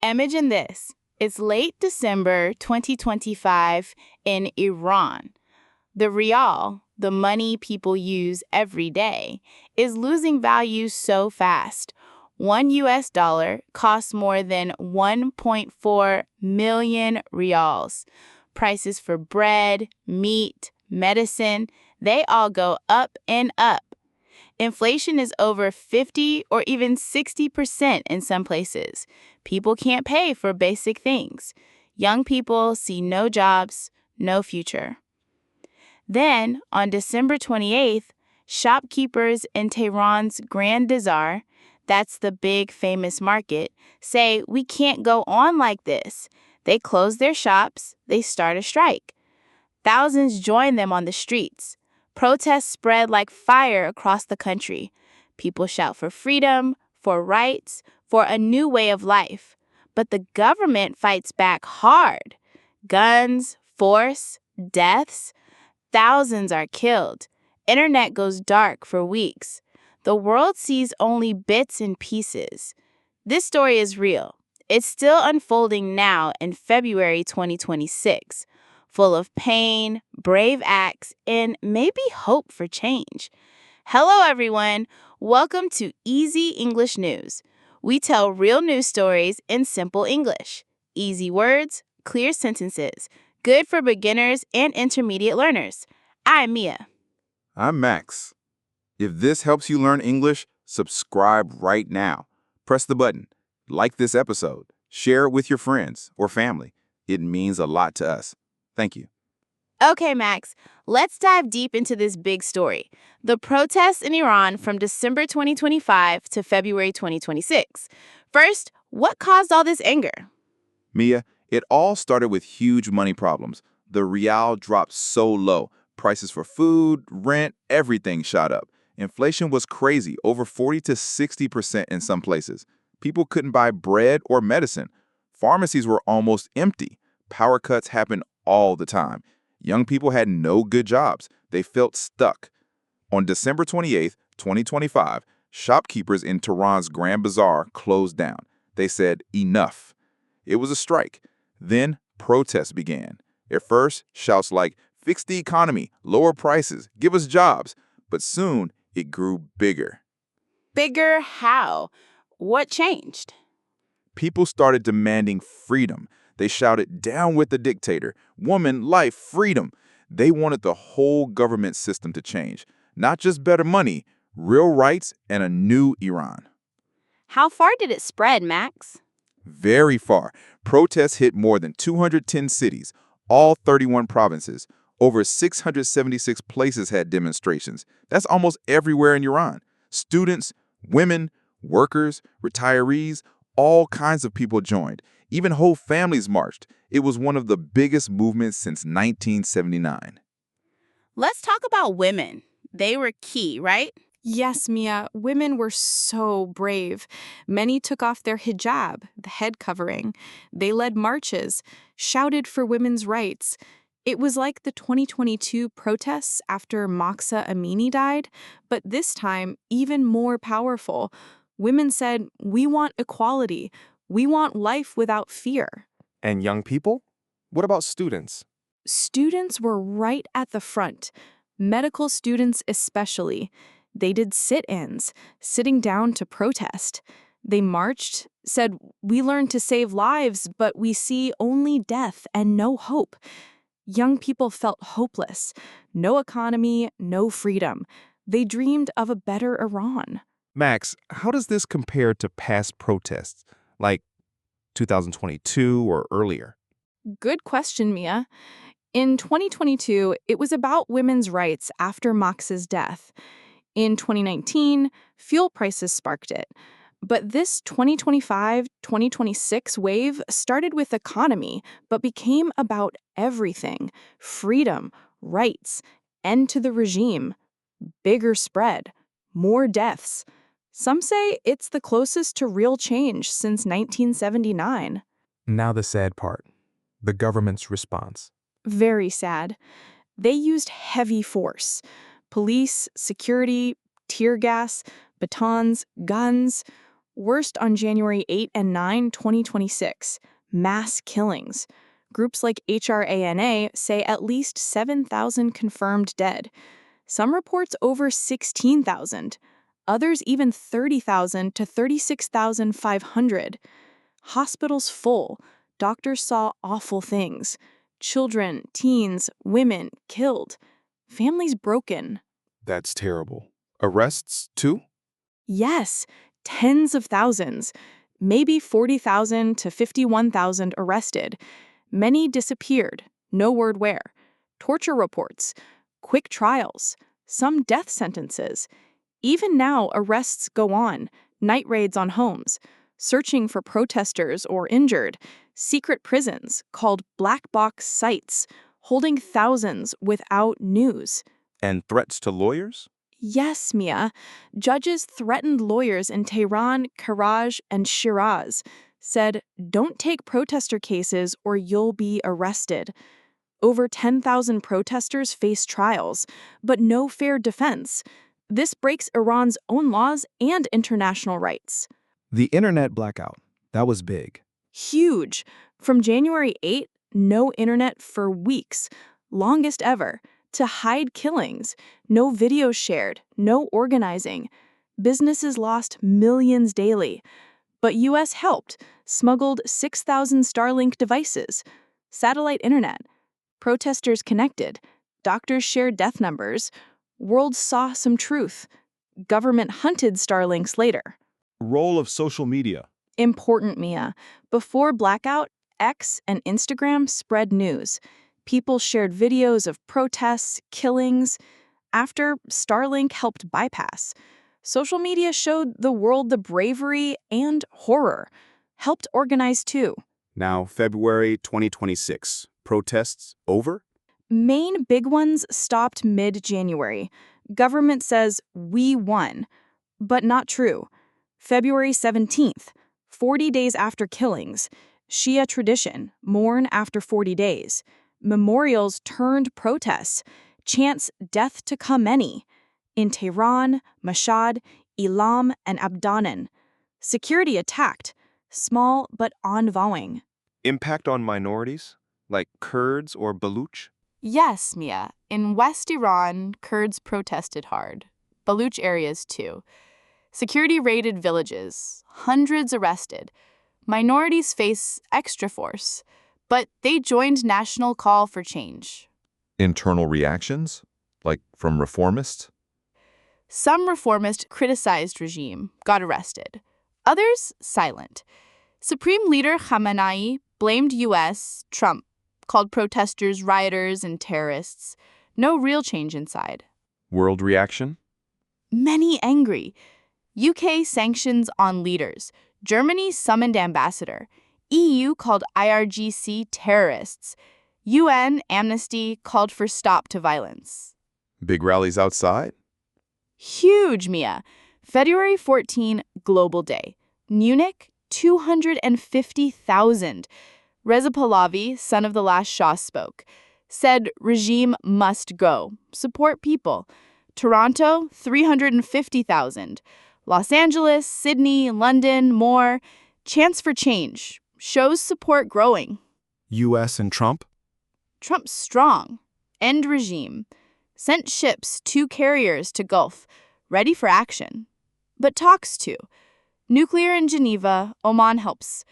Imagine this. It's late December 2025 in Iran. The rial, the money people use every day, is losing value so fast. $1 costs more than 1.4 million rials. Prices for bread, meat, medicine, they all go up and up. Inflation is over 50 or even 60% in some places. People can't pay for basic things. Young people see no jobs, no future. Then, on December 28th, shopkeepers in Tehran's Grand Bazaar, that's the big famous market, say we can't go on like this. They close their shops, they start a strike. Thousands join them on the streets. Protests spread like fire across the country. People shout for freedom, for rights, for a new way of life. But the government fights back hard. Guns, force, deaths. Thousands are killed. Internet goes dark for weeks. The world sees only bits and pieces. This story is real. It's still unfolding now in February 2026. Full of pain, brave acts, and maybe hope for change. Hello, everyone. Welcome to Easy English News. We tell real news stories in simple English. Easy words, clear sentences. Good for beginners and intermediate learners. I'm Mia. I'm Max. If this helps you learn English, subscribe right now. Press the button, like this episode, share it with your friends or family. It means a lot to us. Thank you. Okay, Max, let's dive deep into this big story. The protests in Iran from December 2025 to February 2026. First, what caused all this anger? Mia, it all started with huge money problems. The rial dropped so low. Prices for food, rent, everything shot up. Inflation was crazy, over 40 to 60% in some places. People couldn't buy bread or medicine. Pharmacies were almost empty. Power cuts happened all the time. Young people had no good jobs. They felt stuck. On December 28, 2025, shopkeepers in Tehran's Grand Bazaar closed down. They said, enough. It was a strike. Then protests began. At first, shouts like, fix the economy, lower prices, give us jobs. But soon, it grew bigger. Bigger how? What changed? People started demanding freedom. They shouted, down with the dictator, woman, life, freedom. They wanted the whole government system to change. Not just better money, real rights, and a new Iran. How far did it spread, Max? Very far. Protests hit more than 210 cities, all 31 provinces. Over 676 places had demonstrations. That's almost everywhere in Iran. Students, women, workers, retirees, all kinds of people joined. Even whole families marched. It was one of the biggest movements since 1979. Let's talk about women. They were key, right? Yes, Mia, women were so brave. Many took off their hijab, the head covering. They led marches, shouted for women's rights. It was like the 2022 protests after Mahsa Amini died, but this time even more powerful. Women said, we want equality. We want life without fear. And young people? What about students? Students were right at the front, medical students especially. They did sit-ins, sitting down to protest. They marched, said, we learned to save lives, but we see only death and no hope. Young people felt hopeless. No economy, no freedom. They dreamed of a better Iran. Max, how does this compare to past protests, like 2022 or earlier? Good question, Mia. In 2022, it was about women's rights after Mahsa's death. In 2019, fuel prices sparked it. But this 2025-2026 wave started with economy, but became about everything: freedom, rights, end to the regime, bigger spread, more deaths. Some say it's the closest to real change since 1979. Now the sad part, the government's response. Very sad. They used heavy force: police, security, tear gas, batons, guns. Worst on January 8 and 9, 2026. Mass killings. Groups like HRANA say at least 7,000 confirmed dead. Some reports over 16,000. Others even 30,000 to 36,500. Hospitals full. Doctors saw awful things. Children, teens, women killed. Families broken. That's terrible. Arrests, too? Yes, tens of thousands. Maybe 40,000 to 51,000 arrested. Many disappeared. No word where. Torture reports. Quick trials. Some death sentences. Even now, arrests go on. Night raids on homes. Searching for protesters or injured. Secret prisons, called black box sites, holding thousands without news. And threats to lawyers? Yes, Mia. Judges threatened lawyers in Tehran, Karaj, and Shiraz, said, "Don't take protester cases or you'll be arrested." Over 10,000 protesters face trials, but no fair defense. This breaks Iran's own laws and international rights. The internet blackout. That was big. Huge. From January 8, no internet for weeks, longest ever. To hide killings, no videos shared, no organizing. Businesses lost millions daily. But U.S. helped, smuggled 6,000 Starlink devices. Satellite internet. Protesters connected. Doctors shared death numbers. World saw some truth. Government hunted Starlinks later. Role of social media. Important, Mia. Before blackout, X and Instagram spread news. People shared videos of protests, killings. After, Starlink helped bypass. Social media showed the world the bravery and horror. Helped organize too. Now, February 2026. Protests over? Main big ones stopped mid-January. Government says we won. But not true. February 17th, 40 days after killings. Shia tradition, mourn after 40 days. Memorials turned protests. Chants death to Khamenei. In Tehran, Mashhad, Elam, and Abdanan. Security attacked. Small but ongoing. Impact on minorities, like Kurds or Baluch? Yes, Mia. In West Iran, Kurds protested hard. Baluch areas, too. Security raided villages. Hundreds arrested. Minorities face extra force. But they joined national call for change. Internal reactions? Like from reformists? Some reformists criticized regime, got arrested. Others, silent. Supreme Leader Khamenei blamed U.S., Trump, called protesters rioters and terrorists. No real change inside. World reaction? Many angry. UK sanctions on leaders. Germany summoned ambassador. EU called IRGC terrorists. UN Amnesty called for stop to violence. Big rallies outside? Huge, Mia. February 14, Global Day. Munich, 250,000. Reza Pahlavi, son of the last Shah, spoke. Said regime must go. Support people. Toronto, 350,000. Los Angeles, Sydney, London, more. Chance for change. Shows support growing. U.S. and Trump? Trump's strong. End regime. Sent ships, 2 carriers to Gulf. Ready for action. But talks too. Nuclear in Geneva, Oman helps.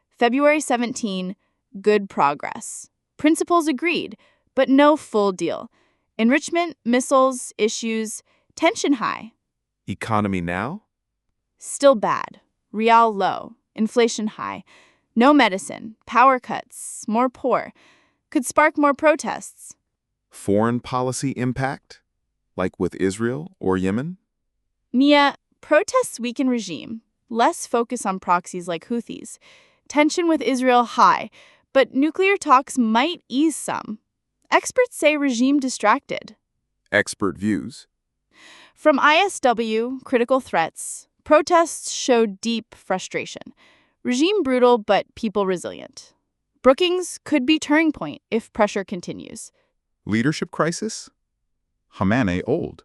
February 17, good progress. Principals agreed, but no full deal. Enrichment, missiles, issues, tension high. Economy now? Still bad. Rial low. Inflation high. No medicine. Power cuts. More poor. Could spark more protests. Foreign policy impact? Like with Israel or Yemen? Mia, protests weaken regime. Less focus on proxies like Houthis. Tension with Israel high, but nuclear talks might ease some. Experts say regime distracted. Expert views? From ISW, critical threats, protests showed deep frustration. Regime brutal, but people resilient. Brookings could be turning point if pressure continues. Leadership crisis? Khamenei old.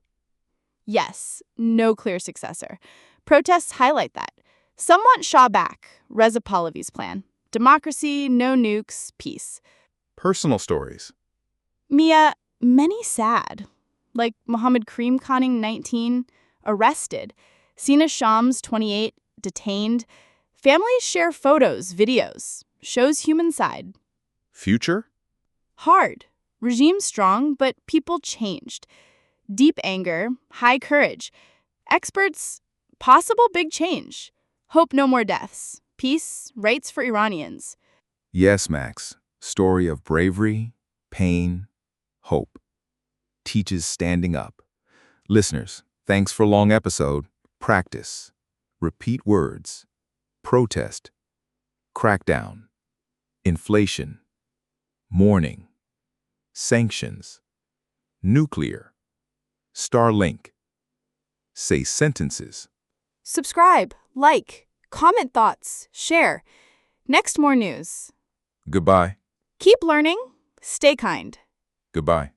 Yes, no clear successor. Protests highlight that. Some want Shah back, Reza Pahlavi's plan. Democracy, no nukes, peace. Personal stories. Mia, many sad. Like Mohammed Karim Khanning, 19, arrested. Sina Shams, 28, detained. Families share photos, videos. Shows human side. Future? Hard. Regime strong, but people changed. Deep anger, high courage. Experts, possible big change. Hope no more deaths. Peace, rights for Iranians. Yes, Max. Story of bravery, pain, hope. Teaches standing up. Listeners, thanks for long episode. Practice. Repeat words. Protest. Crackdown. Inflation. Mourning. Sanctions. Nuclear. Starlink. Say sentences. Subscribe, like, comment thoughts, share. Next, more news. Goodbye. Keep learning, stay kind. Goodbye.